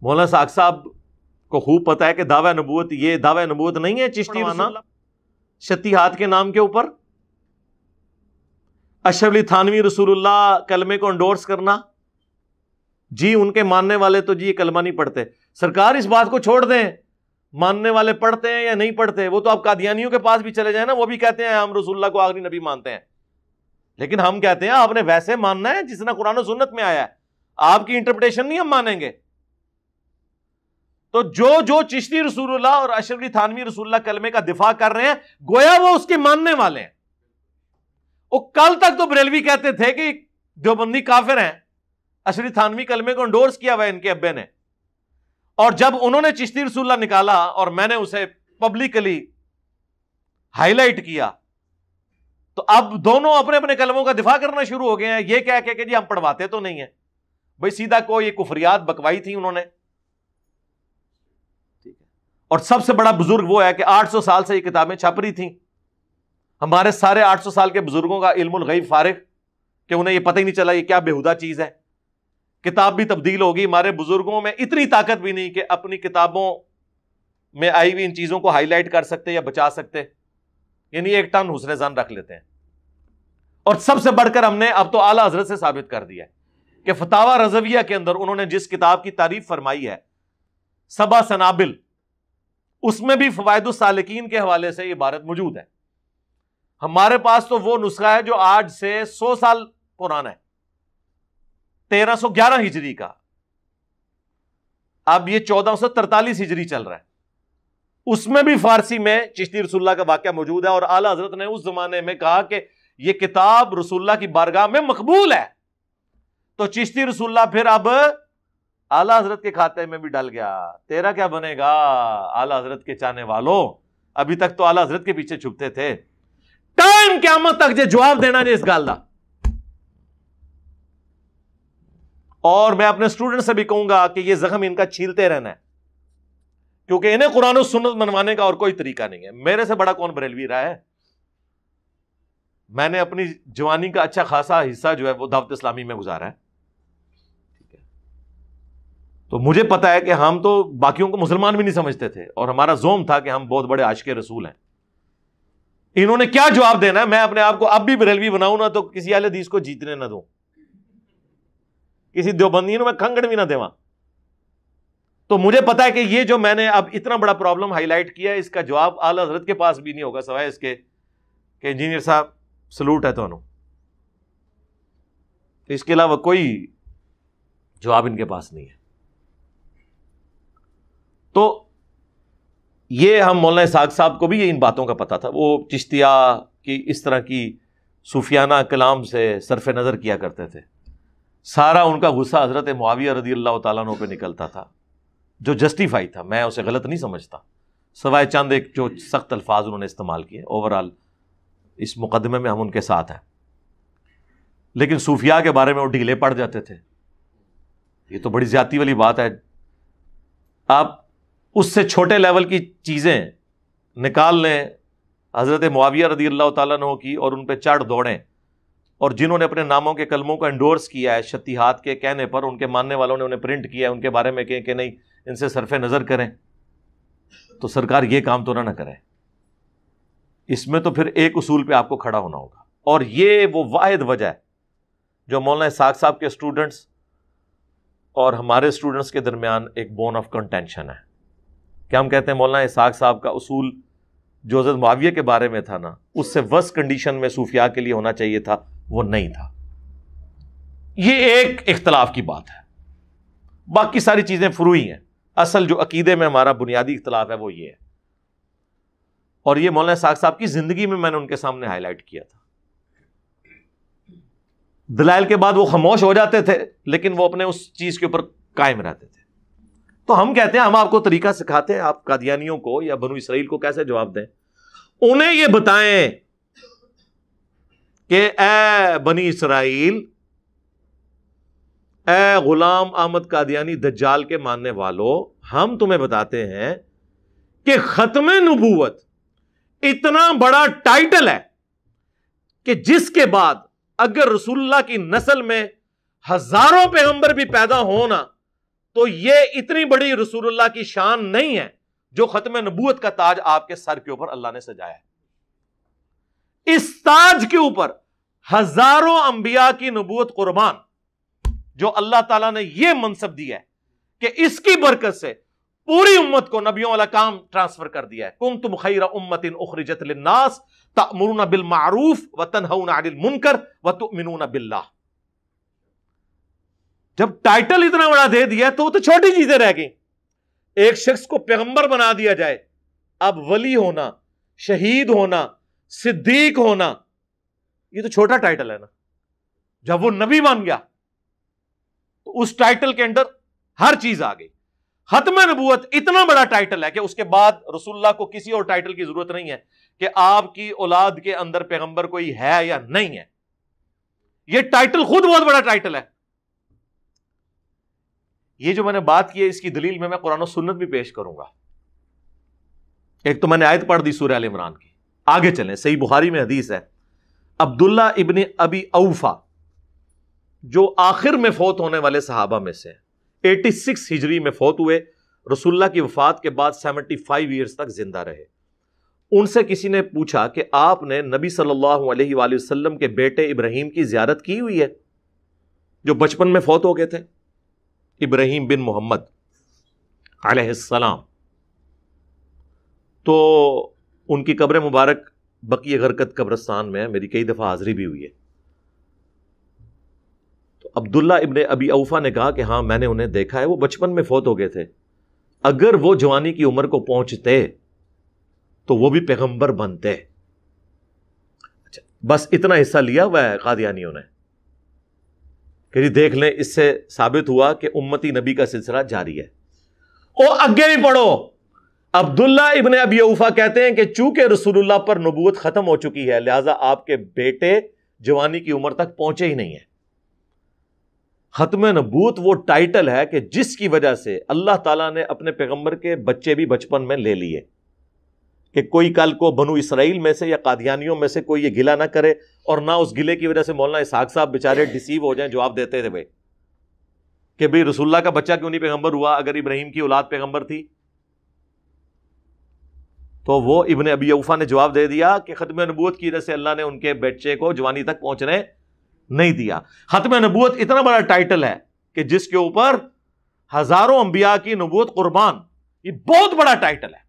مولانا ساق صاحب کو خوب پتا ہے کہ دعوی نبوت یہ دعوی نبوت نہیں ہے چشتی شتی ہاتھ کے نام کے اوپر، اشرف علی تھانوی رسول اللہ کلمے کو انڈورس کرنا، جی ان کے ماننے والے تو جی یہ کلمہ نہیں پڑھتے. سرکار اس بات کو چھوڑ دیں، ماننے والے پڑھتے ہیں یا نہیں پڑھتے، وہ تو آپ قادیانیوں کے پاس بھی چلے جائیں نا، وہ بھی کہتے ہیں ہم رسول اللہ کو آخری نبی مانتے ہیں، لیکن ہم کہتے ہیں آپ نے ویسے ماننا ہے جس طرح قرآن و سنت میں آیا ہے، آپ کی انٹرپریٹیشن نہیں ہم مانیں گے. تو جو چشتی رسول اللہ اور اشرف علی تھانوی رسول اللہ کلمے کا دفاع کر رہے ہیں گویا وہ اس کے ماننے والے ہیں. وہ کل تک تو بریلوی کہتے تھے کہ دیوبندی کافر ہیں، اشرف علی تھانوی کلمے کو انڈورس کیا ہوا ہے ان کے ابے نے، اور جب انہوں نے چشتی رسول اللہ نکالا اور میں نے اسے پبلکلی ہائی لائٹ کیا تو اب دونوں اپنے اپنے کلموں کا دفاع کرنا شروع ہو گئے ہیں، یہ کہہ کہ جی ہم پڑھواتے تو نہیں ہیں. بھائی سیدھا کو یہ کفریات بکوائی تھی انہوں نے. اور سب سے بڑا بزرگ وہ ہے کہ 800 سال سے یہ کتابیں چھپ رہی تھیں، ہمارے سارے 800 سال کے بزرگوں کا علم الغیب فارغ کہ انہیں یہ پتہ ہی نہیں چلا یہ کیا بےہودہ چیز ہے. کتاب بھی تبدیل ہوگی، ہمارے بزرگوں میں اتنی طاقت بھی نہیں کہ اپنی کتابوں میں آئی ہوئی ان چیزوں کو ہائی لائٹ کر سکتے یا بچا سکتے، یعنی ایک ٹن حسن ظن رکھ لیتے ہیں. اور سب سے بڑھ کر ہم نے اب تو اعلیٰ حضرت سے ثابت کر دیا ہے کہ فتاوی رضویہ کے اندر انہوں نے جس کتاب کی تعریف فرمائی ہے سبع سنابل، اس میں بھی فوائد السالکین کے حوالے سے یہ عبارت موجود ہے. ہمارے پاس تو وہ نسخہ ہے جو آج سے 100 سال پرانا ہے، 1311 ہجری کا، اب یہ 1443 ہجری چل رہا ہے. اس میں بھی فارسی میں چشتی رسول اللہ کا واقعہ موجود ہے، اور اعلیٰ حضرت نے اس زمانے میں کہا کہ یہ کتاب رسول اللہ کی بارگاہ میں مقبول ہے. تو چشتی رسول اللہ پھر اب اعلیٰ حضرت کے کھاتے میں بھی ڈل گیا. تیرا کیا بنے گا اعلیٰ حضرت کے چاہنے والوں؟ ابھی تک تو اعلیٰ حضرت کے پیچھے چھپتے تھے، ٹائم قیامت تک جے جواب دینا جے اس گل دا. اور میں اپنے اسٹوڈنٹ سے بھی کہوں گا کہ یہ زخم ان کا چھیلتے رہنا ہے، کیونکہ انہیں قرآن و سنت منوانے کا اور کوئی طریقہ نہیں ہے. میرے سے بڑا کون بریلوی رہا ہے؟ میں نے اپنی جوانی کا اچھا خاصا حصہ جو ہے وہ دعوت اسلامی میں گزارا ہے، ٹھیک ہے؟ تو مجھے پتا ہے کہ ہم تو باقیوں کو مسلمان بھی نہیں سمجھتے تھے، اور ہمارا زوم تھا کہ ہم بہت بڑے عاشق رسول ہیں. انہوں نے کیا جواب دینا ہے؟ میں اپنے آپ کو اب بھی بریلوی بناؤں نا تو کسی اہل حدیث کو جیتنے نہ دوں، کسی دیوبندی میں کھنگڑ بھی نہ دیواں. تو مجھے پتا ہے کہ یہ جو میں نے اب اتنا بڑا پرابلم ہائی لائٹ کیا ہے، اس کا جواب اعلیٰ حضرت کے پاس بھی نہیں ہوگا سوائے اس کے کہ انجینئر صاحب سلوٹ ہے تو انہوں، اس کے علاوہ کوئی جواب ان کے پاس نہیں ہے. تو یہ ہم مولانا اسحاق صاحب کو بھی ان باتوں کا پتا تھا. وہ چشتیہ کی اس طرح کی صوفیانہ کلام سے صرف نظر کیا کرتے تھے. سارا ان کا غصہ حضرت معاویہ رضی اللہ تعالیٰ عنہ پہ نکلتا تھا، جو جسٹیفائی تھا، میں اسے غلط نہیں سمجھتا، سوائے چند ایک جو سخت الفاظ انہوں نے استعمال کیے. اوورآل اس مقدمے میں ہم ان کے ساتھ ہیں، لیکن صوفیاء کے بارے میں وہ ڈھیلے پڑ جاتے تھے. یہ تو بڑی زیادتی والی بات ہے. آپ اس سے چھوٹے لیول کی چیزیں نکال لیں حضرت معاویہ رضی اللہ تعالیٰ عنہ کی اور ان پہ چڑھ دوڑیں، اور جنہوں نے اپنے ناموں کے کلموں کو انڈورس کیا ہے شتیہات کے کہنے پر، ان کے ماننے والوں نے انہیں پرنٹ کیا ہے، ان کے بارے میں کہیں کہ نہیں ان سے صرف نظر کریں، تو سرکار یہ کام تو نہ کریں. اس میں تو پھر ایک اصول پہ آپ کو کھڑا ہونا ہوگا. اور یہ وہ واحد وجہ ہے جو مولانا اسحاق صاحب کے اسٹوڈنٹس اور ہمارے اسٹوڈنٹس کے درمیان ایک بون آف کنٹینشن ہے کہ ہم کہتے ہیں مولانا اسحاق صاحب کا اصول جو حضرت معاویہ کے بارے میں تھا نا، اس سے ورس کنڈیشن میں صوفیاء کے لیے ہونا چاہیے تھا، وہ نہیں تھا. یہ ایک اختلاف کی بات ہے، باقی ساری چیزیں فروعی ہیں. اصل جو عقیدے میں ہمارا بنیادی اختلاف ہے وہ یہ ہے. اور یہ مولانا اسحاق صاحب کی زندگی میں ان کے سامنے ہائی لائٹ کیا تھا. دلائل کے بعد وہ خاموش ہو جاتے تھے، لیکن وہ اپنے اس چیز کے اوپر قائم رہتے تھے. تو ہم کہتے ہیں ہم آپ کو طریقہ سکھاتے ہیں، آپ قادیانیوں کو یا بنو اسرائیل کو کیسے جواب دیں. انہیں یہ بتائیں کہ اے بنی اسرائیل، اے غلام احمد قادیانی دجال کے ماننے والوں، ہم تمہیں بتاتے ہیں کہ ختم نبوت اتنا بڑا ٹائٹل ہے کہ جس کے بعد اگر رسول اللہ کی نسل میں ہزاروں پیغمبر بھی پیدا ہونا تو یہ اتنی بڑی رسول اللہ کی شان نہیں ہے جو ختم نبوت کا تاج آپ کے سر کے اوپر اللہ نے سجایا ہے۔ اس تاج کے اوپر ہزاروں انبیاء کی نبوت قربان، جو اللہ تعالیٰ نے یہ منصب دیا ہے کہ اس کی برکت سے پوری امت کو نبیوں والا کام ٹرانسفر کر دیا ہے۔ کنتم خیر امت اخرجت للناس تأمرون بالمعروف وتنہون عن المنکر وتؤمنون باللہ۔ جب ٹائٹل اتنا بڑا دے دیا تو وہ تو چھوٹی چیزیں رہ گئیں۔ ایک شخص کو پیغمبر بنا دیا جائے، اب ولی ہونا، شہید ہونا، صدیق ہونا، یہ تو چھوٹا ٹائٹل ہے نا۔ جب وہ نبی بن گیا تو اس ٹائٹل کے اندر ہر چیز آ گئی۔ ختم نبوت اتنا بڑا ٹائٹل ہے کہ اس کے بعد رسول اللہ کو کسی اور ٹائٹل کی ضرورت نہیں ہے کہ آپ کی اولاد کے اندر پیغمبر کوئی ہے یا نہیں ہے۔ یہ ٹائٹل خود بہت بڑا ٹائٹل ہے۔ یہ جو میں نے بات کی ہے اس کی دلیل میں قرآن و سنت بھی پیش کروں گا۔ ایک تو میں نے آیت پڑھ دی سورہ آل عمران کی، آگے چلیں۔ صحیح بخاری میں حدیث ہے، عبداللہ ابن ابی اوفا جو آخر میں فوت ہونے والے صحابہ میں سے 86 ہجری میں فوت ہوئے، رسول اللہ کی وفات کے بعد 75 ایئرز تک زندہ رہے۔ ان سے کسی نے پوچھا کہ آپ نے نبی صلی اللہ علیہ وآلہ وسلم کے بیٹے ابراہیم کی زیارت کی ہوئی ہے جو بچپن میں فوت ہو گئے تھے؟ ابراہیم بن محمد علیہ السلام۔ تو ان کی قبر مبارک بقیع غرقد قبرستان میں ہے، میری کئی دفعہ حاضری بھی ہوئی ہے۔ تو عبداللہ ابن ابی اوفا نے کہا کہ ہاں میں نے انہیں دیکھا ہے، وہ بچپن میں فوت ہو گئے تھے، اگر وہ جوانی کی عمر کو پہنچتے تو وہ بھی پیغمبر بنتے۔ اچھا، بس اتنا حصہ لیا ہوا ہے قادیانیوں نے کہ جی دیکھ لیں، اس سے ثابت ہوا کہ امتی نبی کا سلسلہ جاری ہے۔ اور آگے بھی پڑھو، عبداللہ ابن ابی اوفا کہتے ہیں کہ چونکہ رسول اللہ پر نبوت ختم ہو چکی ہے لہذا آپ کے بیٹے جوانی کی عمر تک پہنچے ہی نہیں ہیں۔ ختم نبوت وہ ٹائٹل ہے کہ جس کی وجہ سے اللہ تعالیٰ نے اپنے پیغمبر کے بچے بھی بچپن میں لے لیے، کہ کوئی کل کو بنو اسرائیل میں سے یا قادیانیوں میں سے کوئی یہ گلہ نہ کرے، اور نہ اس گلے کی وجہ سے مولانا اسحاق صاحب بیچارے ڈیسیو ہو جائیں، جواب دیتے تھے بھائی کہ بھئی رسول اللہ کا بچہ کیوں نہیں پیغمبر ہوا اگر ابراہیم کی اولاد پیغمبر تھی؟ تو وہ ابن ابی اوفا نے جواب دے دیا کہ ختم نبوت کی وجہ سے اللہ نے ان کے بچے کو جوانی تک پہنچنے نہیں دیا۔ ختم نبوت اتنا بڑا ٹائٹل ہے کہ جس کے اوپر ہزاروں انبیاء کی نبوت قربان، یہ بہت بڑا ٹائٹل ہے۔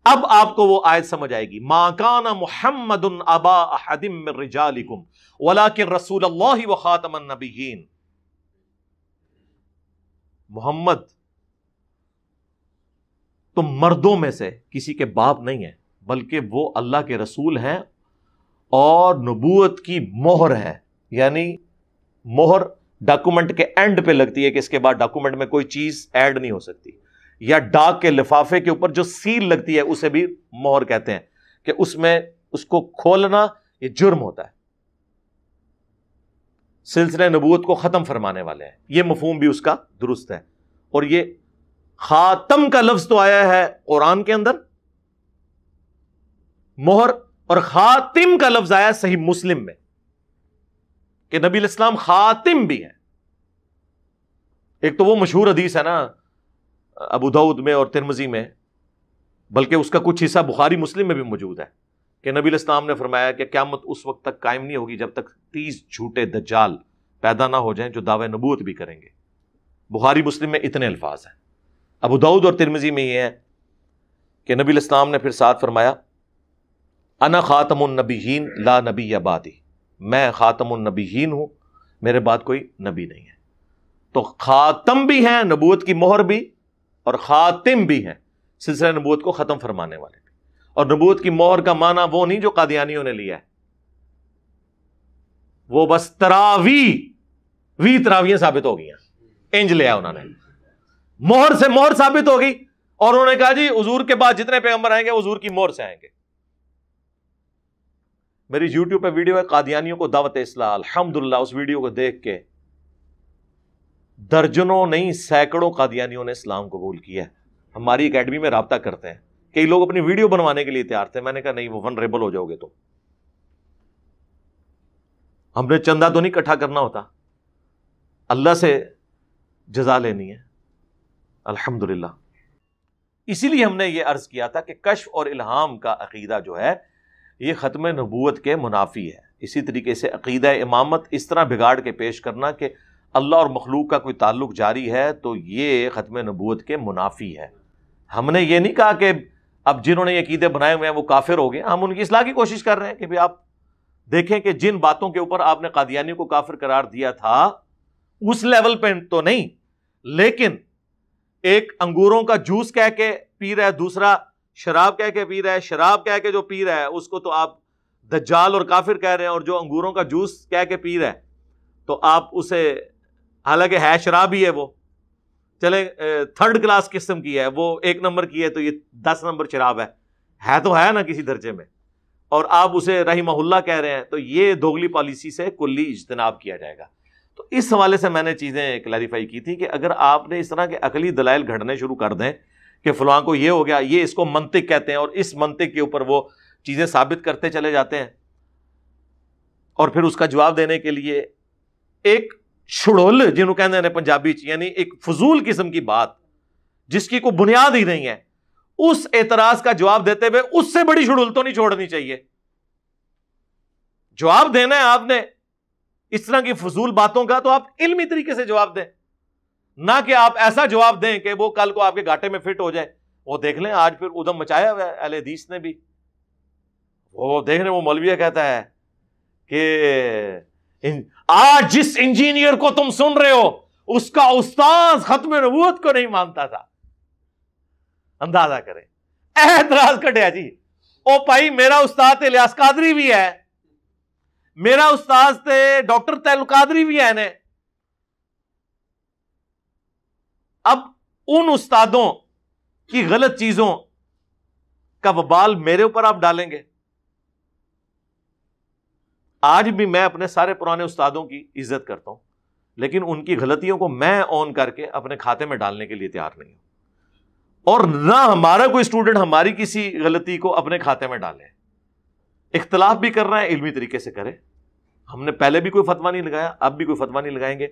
اب آپ کو وہ آیت سمجھ آئے گی، ما کان محمد ابا احد من رجالکم ولکن رسول اللہ وخاتم النبیین۔ محمد تم مردوں میں سے کسی کے باپ نہیں ہیں، بلکہ وہ اللہ کے رسول ہیں اور نبوت کی مہر ہے، یعنی مہر ڈاکومنٹ کے اینڈ پہ لگتی ہے کہ اس کے بعد ڈاکومنٹ میں کوئی چیز ایڈ نہیں ہو سکتی، یا ڈاک کے لفافے کے اوپر جو سیل لگتی ہے اسے بھی مہر کہتے ہیں، کہ اس میں اس کو کھولنا یہ جرم ہوتا ہے۔ سلسلہ نبوت کو ختم فرمانے والے ہیں، یہ مفہوم بھی اس کا درست ہے۔ اور یہ خاتم کا لفظ تو آیا ہے قرآن کے اندر، مہر، اور خاتم کا لفظ آیا صحیح مسلم میں کہ نبی علیہ السلام خاتم بھی ہیں۔ ایک تو وہ مشہور حدیث ہے نا ابو داؤد میں اور ترمذی میں، بلکہ اس کا کچھ حصہ بخاری مسلم میں بھی موجود ہے، کہ نبی علیہ السلام نے فرمایا کہ قیامت اس وقت تک قائم نہیں ہوگی جب تک 30 جھوٹے دجال پیدا نہ ہو جائیں جو دعوی نبوت بھی کریں گے۔ بخاری مسلم میں اتنے الفاظ ہیں۔ ابو داؤد اور ترمذی میں یہ ہے کہ نبی علیہ السلام نے پھر ساتھ فرمایا انا خاتم النبیین لا نبی بعدی، میں خاتم النبیین ہوں، میرے بعد کوئی نبی نہیں ہے۔ تو خاتم بھی ہیں، نبوت کی مہر بھی، اور خاتم بھی ہیں، سلسلہ نبوت کو ختم فرمانے والے بھی۔ اور نبوت کی مہر کا معنی وہ نہیں جو قادیانیوں نے لیا ہے، وہ بس تراویح ثابت ہو گئی ہیں، انج لیا انہوں نے، مہر سے مہر ثابت ہو گئی، اور انہوں نے کہا جی حضور کے بعد جتنے پیغمبر آئیں گے حضور کی مہر سے آئیں گے۔ میری یوٹیوب پہ ویڈیو ہے قادیانیوں کو دعوت اصلاح، الحمدللہ اس ویڈیو کو دیکھ کے درجنوں نہیں سینکڑوں قادیانیوں نے اسلام قبول کیا ہے۔ ہماری اکیڈمی میں رابطہ کرتے ہیں، کئی لوگ اپنی ویڈیو بنوانے کے لیے تیار تھے، میں نے کہا نہیں، وہ ونریبل ہو جاؤ گے تو ہم نے چندہ تو نہیں اکٹھا کرنا ہوتا، اللہ سے جزا لینی ہے الحمدللہ۔ اسی لیے ہم نے یہ عرض کیا تھا کہ کشف اور الہام کا عقیدہ جو ہے یہ ختم نبوت کے منافی ہے۔ اسی طریقے سے عقیدہ امامت اس طرح بگاڑ کے پیش کرنا کہ اللہ اور مخلوق کا کوئی تعلق جاری ہے تو یہ ختم نبوت کے منافی ہے۔ ہم نے یہ نہیں کہا کہ اب جنہوں نے یہ عقیدے بنائے ہوئے ہیں وہ کافر ہو گئے، ہم ان کی اصلاح کی کوشش کر رہے ہیں کہ بھی آپ دیکھیں کہ جن باتوں کے اوپر آپ نے قادیانیوں کو کافر قرار دیا تھا اس لیول پہ تو نہیں، لیکن ایک انگوروں کا جوس کہہ کے پی رہا ہے، دوسرا شراب کہہ کے پی رہا ہے، شراب کہہ کے جو پی رہا ہے اس کو تو آپ دجال اور کافر کہہ رہے ہیں، اور جو انگوروں کا جوس کہہ کے پی رہا ہے تو آپ اسے، حالانکہ ہے شراب ہی ہے، وہ چلے تھرڈ کلاس قسم کی ہے، وہ 1 نمبر کی ہے تو یہ 10 نمبر شراب ہے تو ہے نا کسی درجے میں، اور آپ اسے رحمہ اللہ کہہ رہے ہیں، تو یہ دوغلی پالیسی سے کلی اجتناب کیا جائے گا۔ تو اس حوالے سے میں نے چیزیں کلیریفائی کی تھی کہ اگر آپ نے اس طرح کے عقلی دلائل گھڑنے شروع کر دیں کہ فلاں کو یہ ہو گیا، یہ اس کو منطق کہتے ہیں، اور اس منطق کے اوپر وہ چیزیں ثابت کرتے چلے جاتے ہیں، اور پھر اس کا جواب دینے کے لیے ایک چھڑول جنہوں کہتے ہیں پنجابی یعنی ایک فضول قسم کی بات جس کی کوئی بنیاد ہی نہیں ہے، اس اعتراض کا جواب دیتے ہوئے اس سے بڑی چھڑول تو نہیں چھوڑنی چاہیے۔ جواب دینا ہے آپ نے اس طرح کی فضول باتوں کا تو آپ علمی طریقے سے جواب دیں، نہ کہ آپ ایسا جواب دیں کہ وہ کل کو آپ کے گھاٹے میں فٹ ہو جائے۔ وہ دیکھ لیں آج پھر ادھم مچایا ہوا ہے اہل حدیث نے بھی، وہ دیکھ رہے وہ مولویہ کہتا ہے کہ آج جس انجینئر کو تم سن رہے ہو اس کا استاذ ختم نبوت کو نہیں مانتا تھا۔ اندازہ کریں، اعتراض کٹیا جی، او بھائی میرا استاد الیاس قادری بھی ہے، میرا استاذ تے ڈاکٹر تیل قادری بھی ہے نے۔ اب ان استادوں کی غلط چیزوں کا وبال میرے اوپر آپ ڈالیں گے؟ آج بھی میں اپنے سارے پرانے استادوں کی عزت کرتا ہوں، لیکن ان کی غلطیوں کو میں اون کر کے اپنے کھاتے میں ڈالنے کے لیے تیار نہیں ہوں، اور نہ ہمارا کوئی اسٹوڈنٹ ہماری کسی غلطی کو اپنے کھاتے میں ڈالے۔ اختلاف بھی کرنا ہے علمی طریقے سے کرے، ہم نے پہلے بھی کوئی فتویٰ نہیں لگایا، اب بھی کوئی فتویٰ نہیں لگائیں گے۔